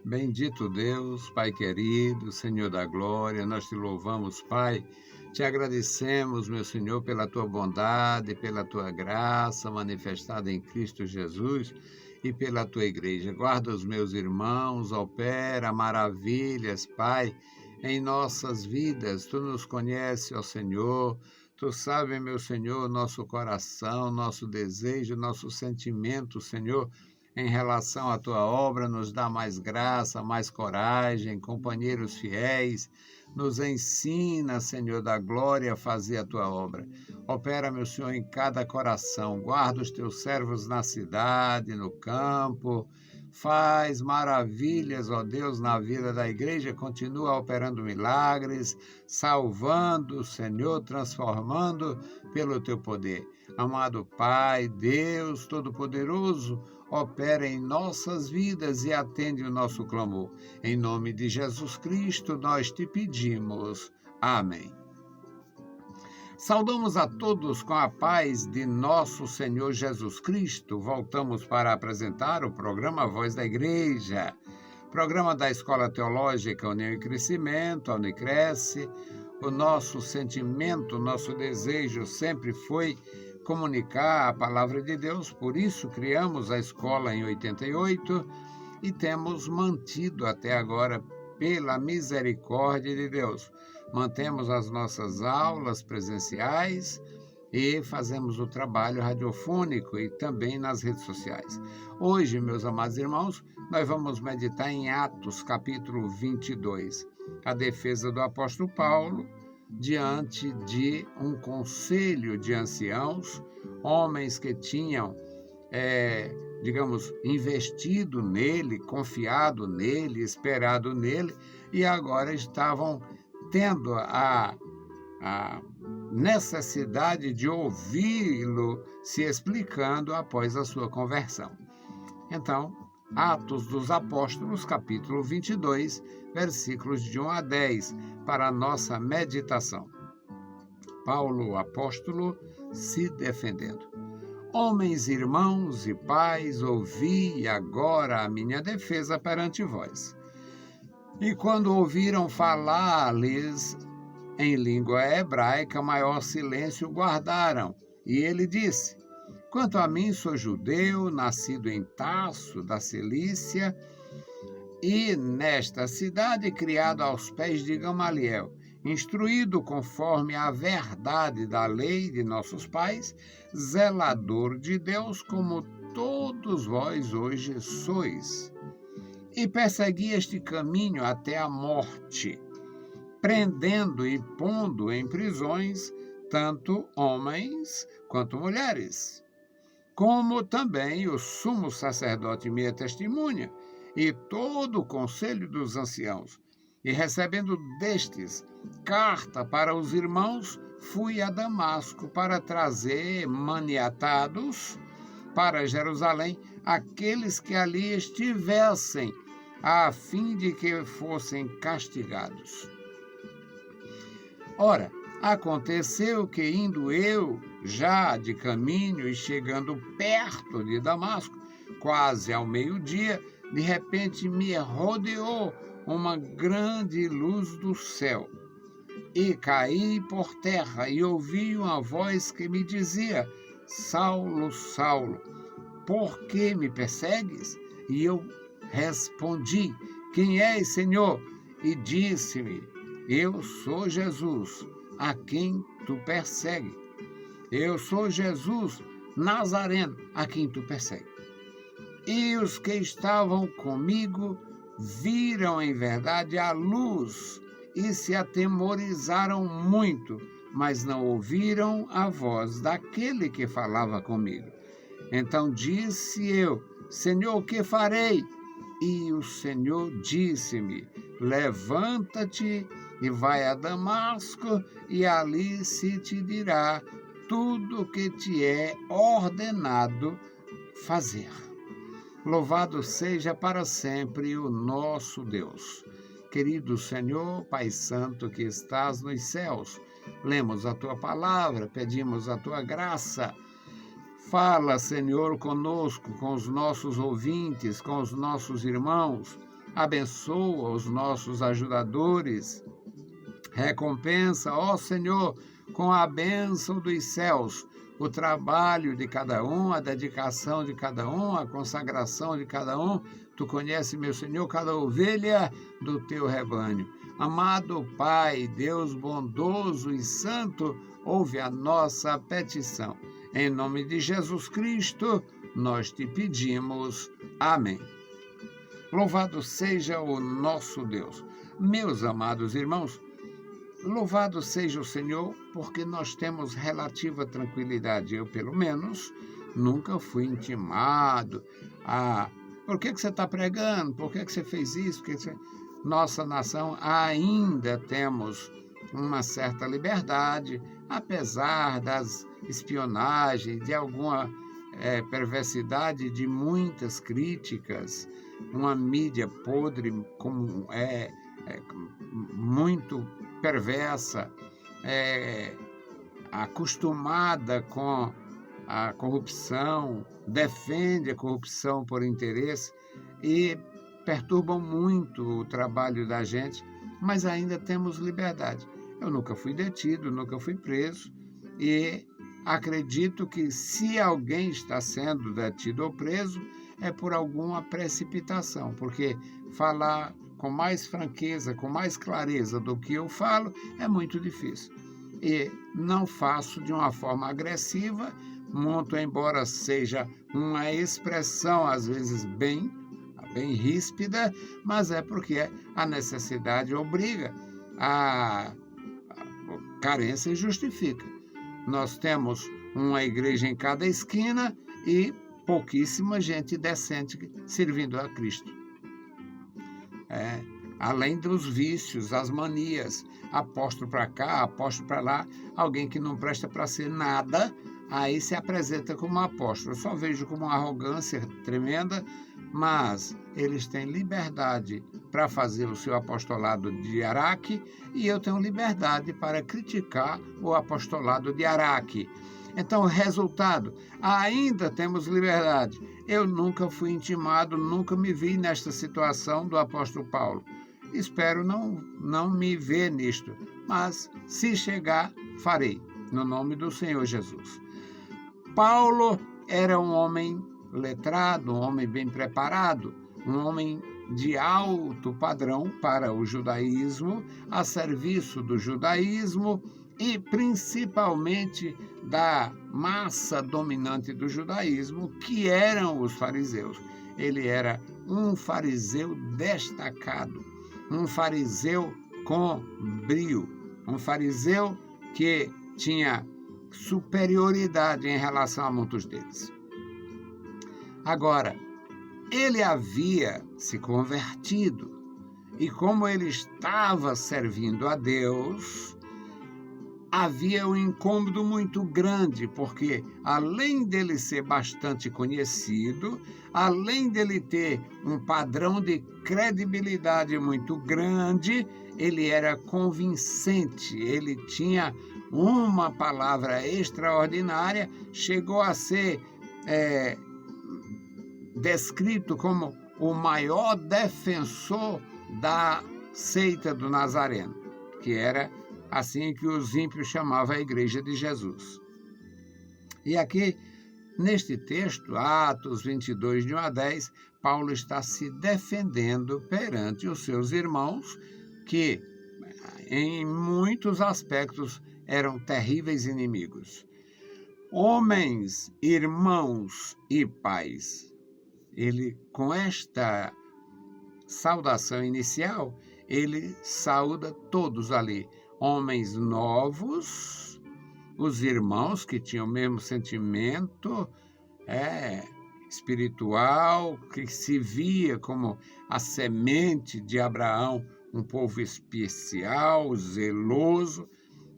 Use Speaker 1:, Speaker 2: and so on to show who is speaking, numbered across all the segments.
Speaker 1: Bendito Deus, Pai querido, Senhor da glória, nós te louvamos, Pai. Te agradecemos, meu Senhor, pela tua bondade, pela tua graça manifestada em Cristo Jesus e pela tua igreja. Guarda os meus irmãos, opera maravilhas, Pai, em nossas vidas. Tu nos conheces, ó Senhor. Tu sabes, meu Senhor, nosso coração, nosso desejo, nosso sentimento, Senhor, em relação à tua obra, nos dá mais graça, mais coragem, companheiros fiéis, nos ensina, Senhor da glória, a fazer a tua obra. Opera, meu Senhor, em cada coração, guarda os teus servos na cidade, no campo, faz maravilhas, ó Deus, na vida da igreja, continua operando milagres, salvando, Senhor, transformando pelo teu poder. Amado Pai, Deus Todo-Poderoso, opera em nossas vidas e atende o nosso clamor. Em nome de Jesus Cristo, nós te pedimos. Amém. Saudamos a todos com a paz de nosso Senhor Jesus Cristo. Voltamos para apresentar o programa Voz da Igreja, programa da Escola Teológica União e Crescimento, a Unicresce. O nosso sentimento, nosso desejo sempre foi comunicar a palavra de Deus, por isso criamos a escola em 88 e temos mantido até agora, pela misericórdia de Deus. Mantemos as nossas aulas presenciais e fazemos o trabalho radiofônico e também nas redes sociais. Hoje, meus amados irmãos, nós vamos meditar em Atos, capítulo 22, a defesa do apóstolo Paulo diante de um conselho de anciãos, homens que tinham, investido nele, confiado nele, esperado nele, e agora estavam tendo a necessidade de ouvi-lo se explicando após a sua conversão. Então, Atos dos Apóstolos, capítulo 22, versículos de 1 a 10, para a nossa meditação. Paulo, apóstolo, se defendendo. Homens, irmãos e pais, ouvi agora a minha defesa perante vós. E quando ouviram falar-lhes em língua hebraica, maior silêncio guardaram. E ele disse: quanto a mim, sou judeu, nascido em Tarso, da Cilícia, e nesta cidade criado aos pés de Gamaliel, instruído conforme a verdade da lei de nossos pais, zelador de Deus, como todos vós hoje sois. E persegui este caminho até a morte, prendendo e pondo em prisões tanto homens quanto mulheres, como também o sumo sacerdote minha testemunha, e todo o conselho dos anciãos. E recebendo destes carta para os irmãos, fui a Damasco para trazer maniatados para Jerusalém aqueles que ali estivessem, a fim de que fossem castigados. Ora, aconteceu que, indo eu já de caminho e chegando perto de Damasco, quase ao meio-dia, de repente me rodeou uma grande luz do céu. E caí por terra e ouvi uma voz que me dizia: Saulo, Saulo, por que me persegues? E eu respondi: quem és, Senhor? E disse-me: eu sou Jesus, a quem tu persegues. Eu sou Jesus Nazareno, a quem tu persegues. E os que estavam comigo viram em verdade a luz e se atemorizaram muito, mas não ouviram a voz daquele que falava comigo. Então disse eu: Senhor, o que farei? E o Senhor disse-me: levanta-te e vai a Damasco, e ali se te dirá tudo o que te é ordenado fazer. Louvado seja para sempre o nosso Deus. Querido Senhor, Pai Santo que estás nos céus, lemos a tua palavra, pedimos a tua graça. Fala, Senhor, conosco, com os nossos ouvintes, com os nossos irmãos, abençoa os nossos ajudadores, recompensa, ó Senhor, com a bênção dos céus, o trabalho de cada um, a dedicação de cada um, a consagração de cada um. Tu conheces, meu Senhor, cada ovelha do teu rebanho. Amado Pai, Deus bondoso e santo, ouve a nossa petição. Em nome de Jesus Cristo, nós te pedimos. Amém. Louvado seja o nosso Deus. Meus amados irmãos, louvado seja o Senhor, porque nós temos relativa tranquilidade. Eu, pelo menos, nunca fui intimado a... Por que você está pregando? Por que você fez isso? Nossa nação ainda temos uma certa liberdade, apesar das espionagens, de alguma perversidade, de muitas críticas, uma mídia podre, como muito perversa, acostumada com a corrupção, defende a corrupção por interesse e perturbam muito o trabalho da gente, mas ainda temos liberdade. Eu nunca fui detido, nunca fui preso e acredito que se alguém está sendo detido ou preso é por alguma precipitação, porque falar com mais franqueza, com mais clareza do que eu falo é muito difícil. E não faço de uma forma agressiva, muito embora seja uma expressão às vezes bem ríspida, mas é porque a necessidade obriga, a carência justifica. Nós temos uma igreja em cada esquina e pouquíssima gente decente servindo a Cristo. Além dos vícios, as manias, apóstolo para cá, apóstolo para lá, alguém que não presta para ser nada, aí se apresenta como apóstolo. Eu só vejo como uma arrogância tremenda, mas eles têm liberdade para fazer o seu apostolado de Araque e eu tenho liberdade para criticar o apostolado de Araque. Então, resultado, ainda temos liberdade. Eu nunca fui intimado, nunca me vi nesta situação do apóstolo Paulo. Espero não me ver nisto, mas se chegar, farei, no nome do Senhor Jesus. Paulo era um homem letrado, um homem bem preparado, um homem de alto padrão para o judaísmo, a serviço do judaísmo e principalmente da massa dominante do judaísmo, que eram os fariseus. Ele era um fariseu destacado, um fariseu com brio, um fariseu que tinha superioridade em relação a muitos deles. Agora, ele havia se convertido e como ele estava servindo a Deus, havia um incômodo muito grande, porque além dele ser bastante conhecido, além dele ter um padrão de credibilidade muito grande, ele era convincente, ele tinha uma palavra extraordinária, chegou a ser descrito como o maior defensor da seita do Nazareno, que era assim que os ímpios chamavam a Igreja de Jesus. E aqui, neste texto, Atos 22, de 1 a 10, Paulo está se defendendo perante os seus irmãos, que em muitos aspectos eram terríveis inimigos. Homens, irmãos e pais. Ele, com esta saudação inicial, ele saúda todos ali. Homens novos, os irmãos que tinham o mesmo sentimento espiritual, que se via como a semente de Abraão, um povo especial, zeloso.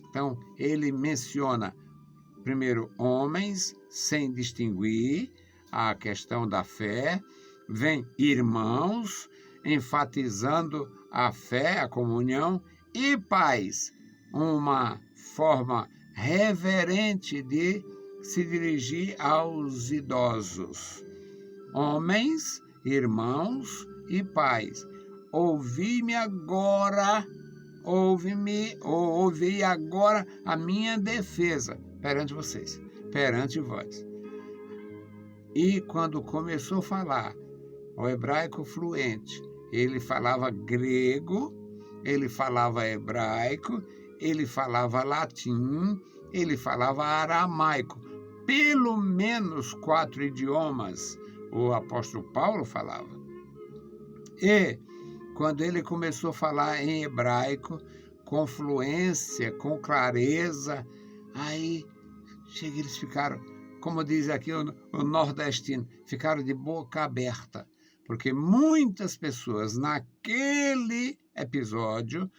Speaker 1: Então, ele menciona, primeiro, homens, sem distinguir a questão da fé, vem irmãos, enfatizando a fé, a comunhão, e pais, uma forma reverente de se dirigir aos idosos. Homens, irmãos e pais, ouvi-me agora, ouvi agora a minha defesa perante vocês, perante vós. E quando começou a falar o hebraico fluente, ele falava grego, ele falava hebraico, ele falava latim, ele falava aramaico. Pelo menos 4 idiomas o apóstolo Paulo falava. E quando ele começou a falar em hebraico, com fluência, com clareza, aí eles ficaram, como diz aqui o nordestino, ficaram de boca aberta, porque muitas pessoas naquele episódio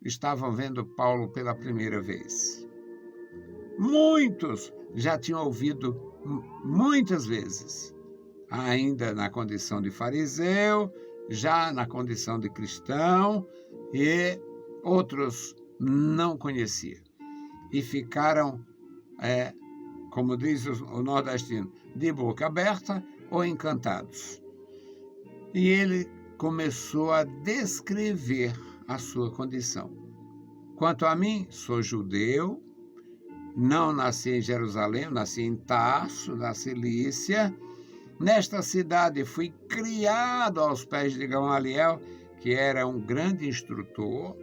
Speaker 1: estavam vendo Paulo pela primeira vez. Muitos já tinham ouvido muitas vezes, ainda na condição de fariseu, já na condição de cristão, e outros não conheciam. E ficaram, como diz o nordestino, de boca aberta ou encantados. E ele começou a descrever a sua condição. Quanto a mim, sou judeu, não nasci em Jerusalém, nasci em Tarso, na Cilícia. Nesta cidade fui criado aos pés de Gamaliel, que era um grande instrutor,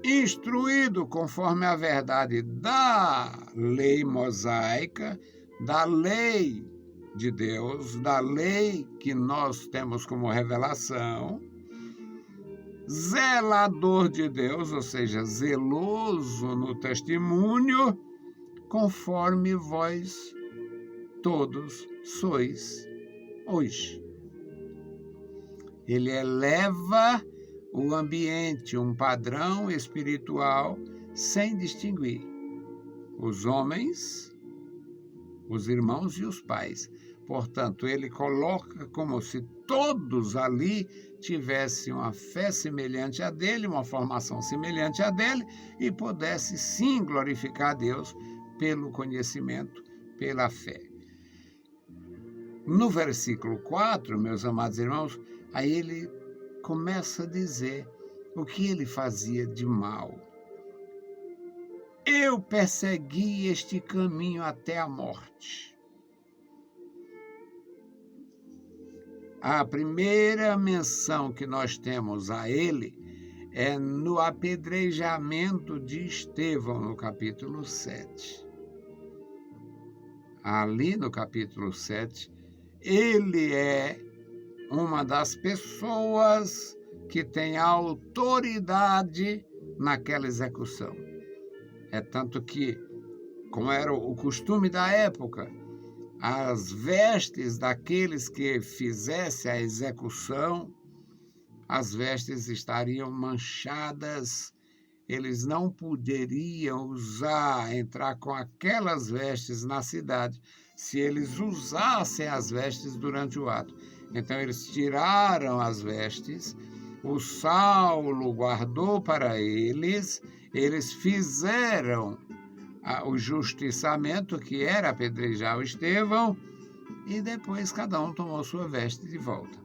Speaker 1: instruído conforme a verdade da lei mosaica, da lei de Deus, da lei que nós temos como revelação, zelador de Deus, ou seja, zeloso no testemunho, conforme vós todos sois hoje. Ele eleva o ambiente, um padrão espiritual, sem distinguir os homens, os irmãos e os pais. Portanto, ele coloca como se todos ali tivessem uma fé semelhante a dele, uma formação semelhante a dele, e pudesse sim glorificar a Deus pelo conhecimento, pela fé. No versículo 4, meus amados irmãos, aí ele começa a dizer o que ele fazia de mal. Eu persegui este caminho até a morte. A primeira menção que nós temos a ele é no apedrejamento de Estevão, no capítulo 7. Ali no capítulo 7, ele é uma das pessoas que tem autoridade naquela execução. É tanto que, como era o costume da época, as vestes daqueles que fizessem a execução, as vestes estariam manchadas, eles não poderiam entrar com aquelas vestes na cidade, se eles usassem as vestes durante o ato. Então eles tiraram as vestes, o Saulo guardou para eles, eles fizeram o justiçamento, que era apedrejar o Estevão, e depois cada um tomou sua veste de volta.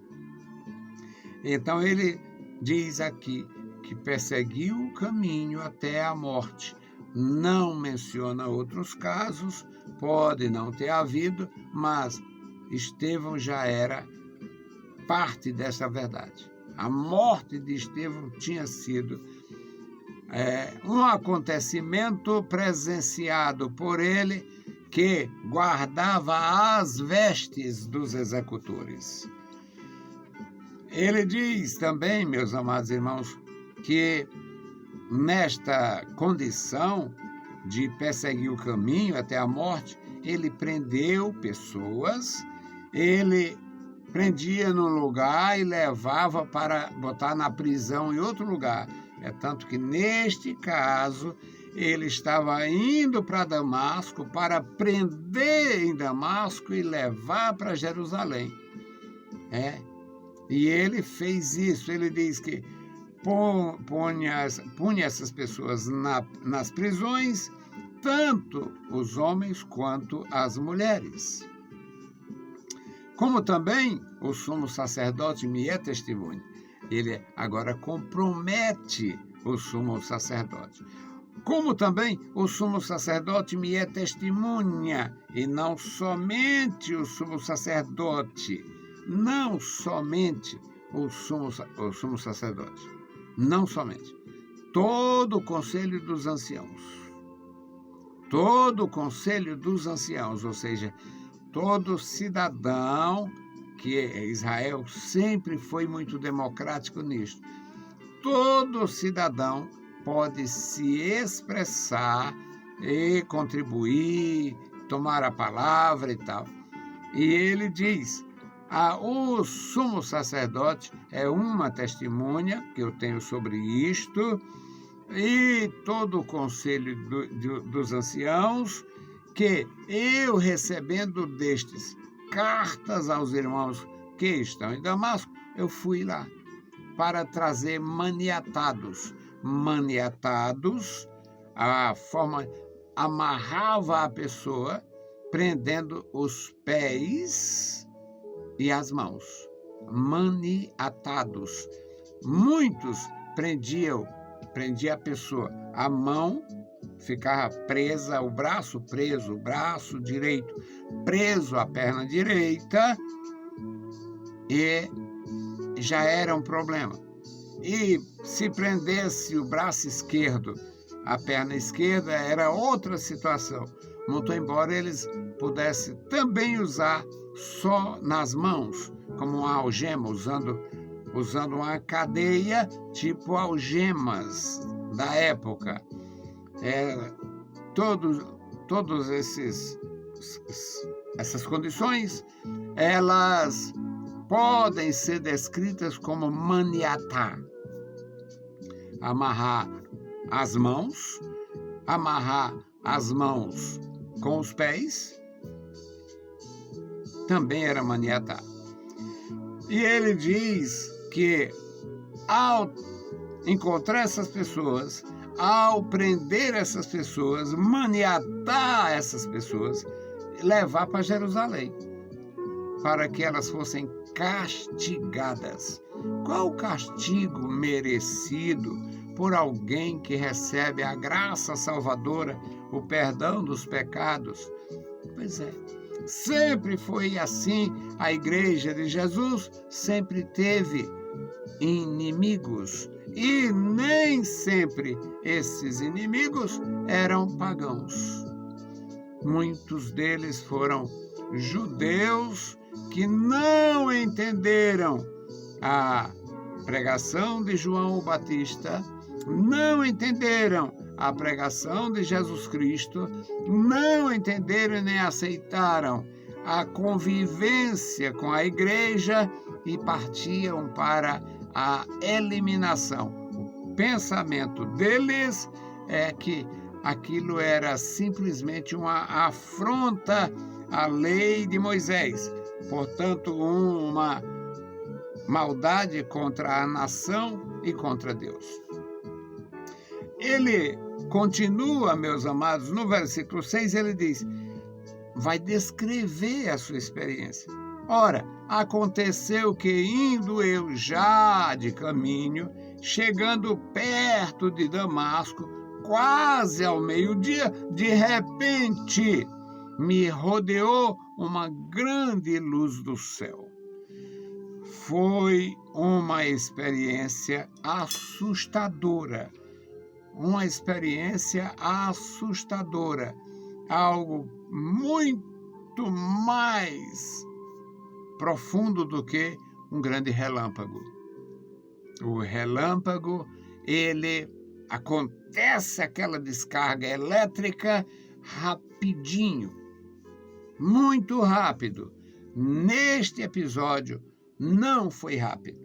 Speaker 1: Então ele diz aqui que perseguiu o caminho até a morte. Não menciona outros casos, pode não ter havido, mas Estevão já era parte dessa verdade. A morte de Estevão tinha sido um acontecimento presenciado por ele, que guardava as vestes dos executores. Ele diz também, meus amados irmãos, que nesta condição de perseguir o caminho até a morte, ele prendeu pessoas, ele prendia num lugar e levava para botar na prisão em outro lugar. É tanto que, neste caso, ele estava indo para Damasco para prender em Damasco e levar para Jerusalém. E ele fez isso. Ele diz que punha essas pessoas nas prisões, tanto os homens quanto as mulheres. Como também o sumo sacerdote me é testemunho. ele agora compromete o sumo sacerdote. Como também o sumo sacerdote me é testemunha, e não somente o sumo sacerdote, não somente o sumo sacerdote, não somente, todo o conselho dos anciãos, ou seja, todo cidadão, que Israel sempre foi muito democrático nisso, todo cidadão pode se expressar e contribuir, tomar a palavra e tal. E ele diz, o sumo sacerdote é uma testemunha que eu tenho sobre isto, e todo o conselho dos anciãos, que eu recebendo destes cartas aos irmãos que estão em Damasco, eu fui lá para trazer maniatados, a forma amarrava a pessoa, prendendo os pés e as mãos. Maniatados. Muitos prendia a pessoa. A mão ficava presa, o braço preso, o braço direito preso à perna direita, e já era um problema. E se prendesse o braço esquerdo, a perna esquerda, era outra situação. Muito embora eles pudessem também usar só nas mãos, como uma algema, usando uma cadeia tipo algemas da época. Todos essas condições, elas podem ser descritas como maniatar. Amarrar as mãos com os pés, também era maniatar. E ele diz que ao encontrar essas pessoas, ao prender essas pessoas, maniatar essas pessoas, levar para Jerusalém, para que elas fossem castigadas. Qual o castigo merecido por alguém que recebe a graça salvadora, o perdão dos pecados? Pois é, sempre foi assim. A igreja de Jesus sempre teve inimigos, e nem sempre esses inimigos eram pagãos. Muitos deles foram judeus que não entenderam a pregação de João Batista, não entenderam a pregação de Jesus Cristo, não entenderam nem aceitaram a convivência com a igreja e partiam para a eliminação. O pensamento deles é que aquilo era simplesmente uma afronta à lei de Moisés, portanto, uma maldade contra a nação e contra Deus. Ele continua, meus amados, no versículo 6, ele diz, vai descrever a sua experiência. Ora, aconteceu que, indo eu já de caminho, chegando perto de Damasco, quase ao meio-dia, de repente me rodeou uma grande luz do céu. Foi uma experiência assustadora, algo muito mais profundo do que um grande relâmpago. O relâmpago, ele acontece aquela descarga elétrica rapidinho, muito rápido. Neste episódio, não foi rápido.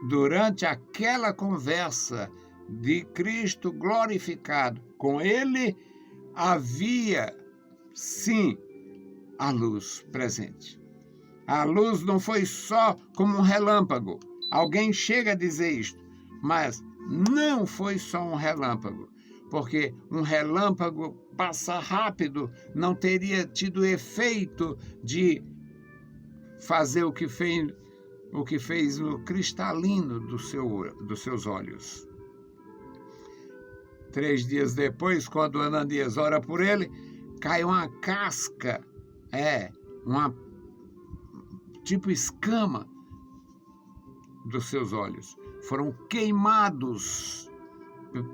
Speaker 1: Durante aquela conversa de Cristo glorificado com ele, havia, sim, a luz presente. A luz não foi só como um relâmpago. Alguém chega a dizer isto, mas não foi só um relâmpago, porque um relâmpago passa rápido, não teria tido efeito de fazer o que fez o que fez no cristalino dos seus olhos. 3 dias depois, quando Ananias ora por ele, cai uma casca, uma tipo escama dos seus olhos. Foram queimados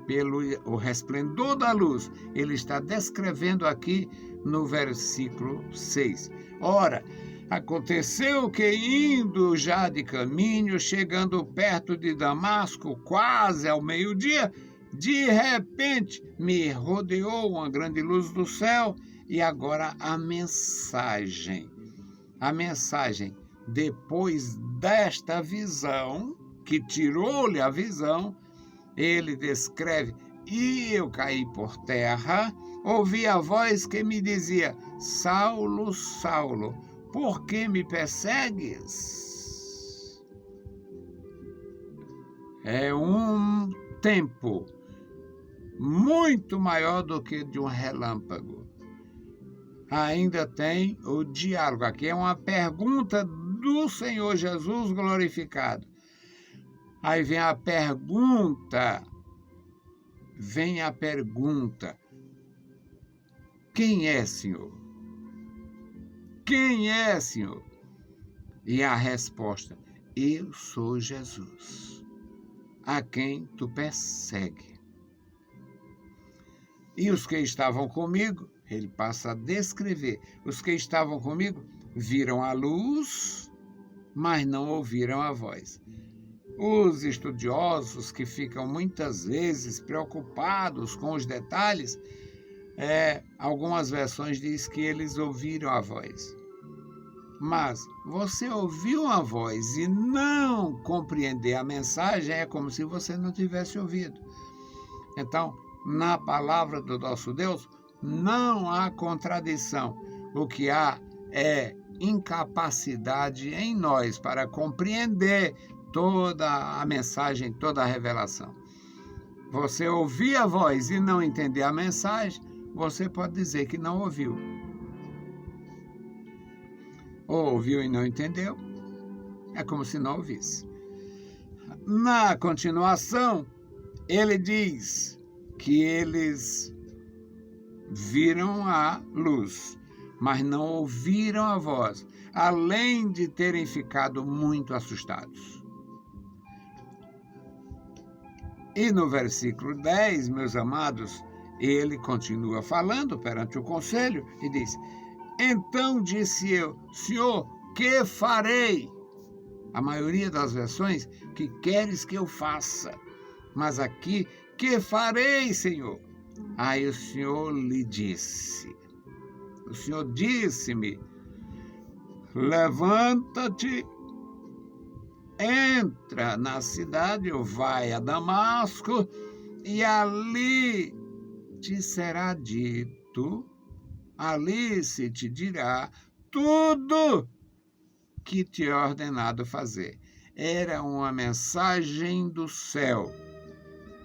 Speaker 1: pelo o resplendor da luz. Ele está descrevendo aqui no versículo 6. Ora, aconteceu que, indo já de caminho, chegando perto de Damasco, quase ao meio-dia, de repente me rodeou uma grande luz do céu. E agora a mensagem. Depois desta visão, que tirou-lhe a visão, ele descreve: e eu caí por terra, ouvi a voz que me dizia: Saulo, Saulo, por que me persegues? É um tempo muito maior do que de um relâmpago. Ainda tem o diálogo. Aqui é uma pergunta do Senhor Jesus glorificado. Aí vem a pergunta. Quem é, Senhor? Quem é, Senhor? E a resposta: eu sou Jesus, a quem tu persegue. E os que estavam comigo, ele passa a descrever, os que estavam comigo viram a luz, mas não ouviram a voz. Os estudiosos que ficam muitas vezes preocupados com os detalhes, algumas versões dizem que eles ouviram a voz. Mas você ouviu a voz e não compreender a mensagem é como se você não tivesse ouvido. Então, na palavra do nosso Deus, não há contradição. O que há é incapacidade em nós para compreender toda a mensagem, toda a revelação. Você ouvir a voz e não entender a mensagem, você pode dizer que não ouviu. Ou ouviu e não entendeu, é como se não ouvisse. Na continuação, ele diz que eles viram a luz, mas não ouviram a voz, além de terem ficado muito assustados. E no versículo 10, meus amados, ele continua falando perante o conselho e diz: então disse eu, Senhor, que farei? A maioria das versões, que queres que eu faça? Mas aqui, que farei, Senhor? Aí o Senhor lhe disse, o Senhor disse-me: levanta-te, entra na cidade, ou vai a Damasco, e ali te será dito, ali se te dirá tudo que te é ordenado fazer. Era uma mensagem do céu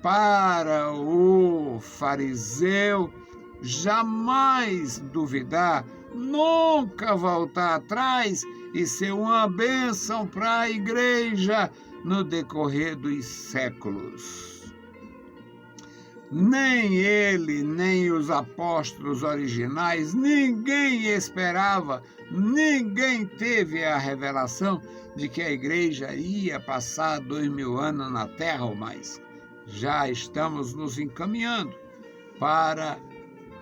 Speaker 1: para o fariseu jamais duvidar, nunca voltar atrás e ser uma bênção para a igreja no decorrer dos séculos. Nem ele, nem os apóstolos originais, ninguém esperava, ninguém teve a revelação de que a igreja ia passar 2000 anos na terra ou mais. Já estamos nos encaminhando para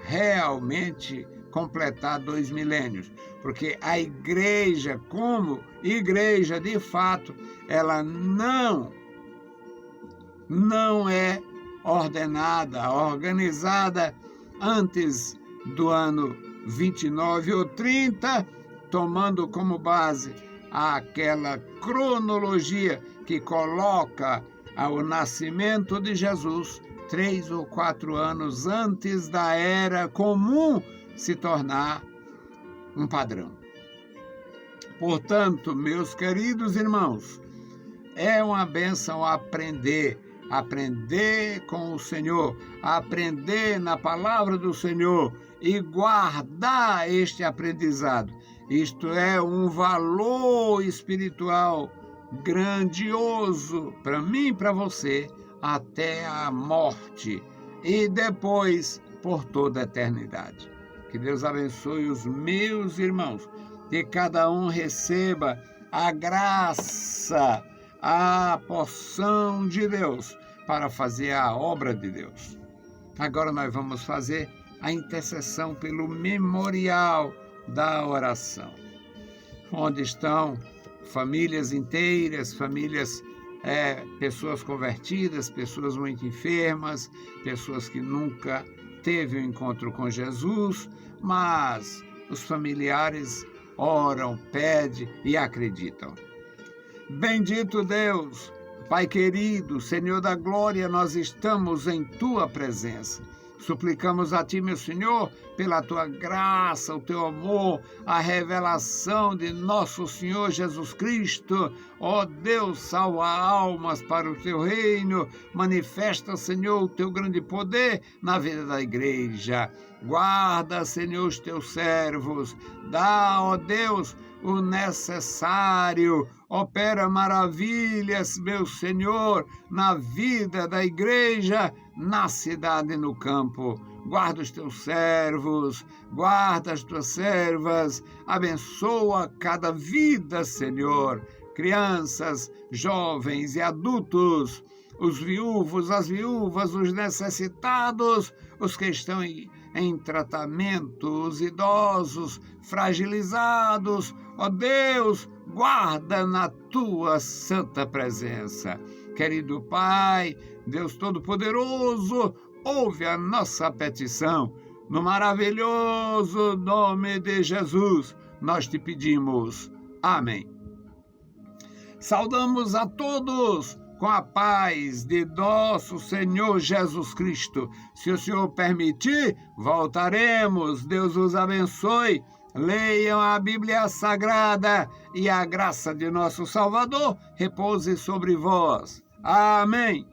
Speaker 1: realmente completar 2 milênios, porque a igreja, como igreja de fato, ela não é ordenada, organizada antes do ano 29 ou 30, tomando como base aquela cronologia que coloca o nascimento de Jesus 3 ou 4 anos antes da era comum se tornar um padrão. Portanto, meus queridos irmãos, é uma bênção aprender com o Senhor, aprender na palavra do Senhor e guardar este aprendizado. Isto é um valor espiritual grandioso para mim e para você até a morte e depois por toda a eternidade. Que Deus abençoe os meus irmãos, que cada um receba a graça, a porção de Deus para fazer a obra de Deus. Agora nós vamos fazer a intercessão pelo memorial da oração, onde estão famílias inteiras, pessoas convertidas, pessoas muito enfermas, pessoas que nunca teve um encontro com Jesus, mas os familiares oram, pedem e acreditam. Bendito Deus, Pai querido, Senhor da glória, nós estamos em Tua presença. Suplicamos a Ti, meu Senhor, pela Tua graça, o Teu amor, a revelação de nosso Senhor Jesus Cristo. Ó Deus, salva almas para o Teu reino. Manifesta, Senhor, o Teu grande poder na vida da igreja. Guarda, Senhor, os Teus servos. Dá, ó Deus, o necessário. Opera maravilhas, meu Senhor, na vida da igreja, na cidade e no campo. Guarda os teus servos, guarda as tuas servas, abençoa cada vida, Senhor. Crianças, jovens e adultos, os viúvos, as viúvas, os necessitados, os que estão em tratamento, os idosos, fragilizados. Ó Deus, guarda na Tua santa presença. Querido Pai, Deus Todo-Poderoso, ouve a nossa petição. No maravilhoso nome de Jesus, nós te pedimos. Amém. Saudamos a todos com a paz de nosso Senhor Jesus Cristo. Se o Senhor permitir, voltaremos. Deus os abençoe. Leiam a Bíblia Sagrada e a graça de nosso Salvador repouse sobre vós. Amém.